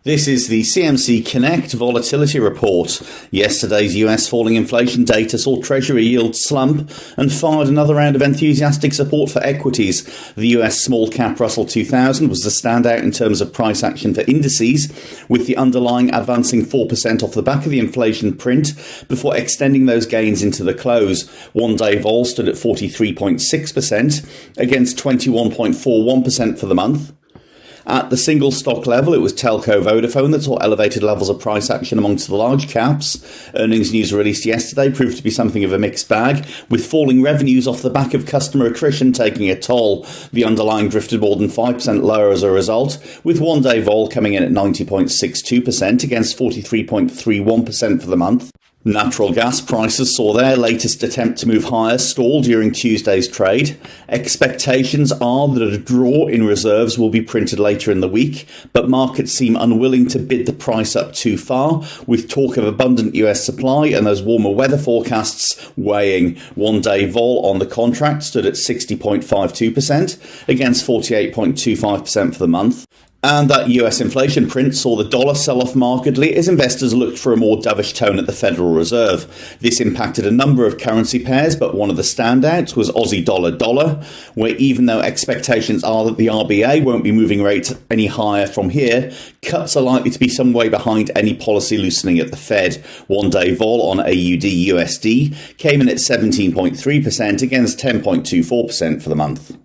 This is the CMC Connect Volatility Report. Yesterday's US falling inflation data saw Treasury yields slump and fired another round of enthusiastic support for equities. The US small cap Russell 2000 was the standout in terms of price action for indices, with the underlying advancing 4% off the back of the inflation print before extending those gains into the close. One-day vol stood at 43.6% against 21.41% for the month. At the single stock level, it was telco Vodafone that saw elevated levels of price action amongst the large caps. Earnings news released yesterday proved to be something of a mixed bag, with falling revenues off the back of customer attrition taking a toll. The underlying drifted more than 5% lower as a result, with one-day vol coming in at 90.62% against 43.31% for the month. Natural gas prices saw their latest attempt to move higher stall during Tuesday's trade. Expectations are that a draw in reserves will be printed later in the week, but markets seem unwilling to bid the price up too far, with talk of abundant US supply and those warmer weather forecasts weighing. One-day vol on the contract stood at 60.52% against 48.25% for the month. And that US inflation print saw the dollar sell off markedly as investors looked for a more dovish tone at the Federal Reserve. This impacted a number of currency pairs, but one of the standouts was Aussie Dollar Dollar, where even though expectations are that the RBA won't be moving rates any higher from here, cuts are likely to be some way behind any policy loosening at the Fed. One-day vol on AUDUSD came in at 17.3% against 10.24% for the month.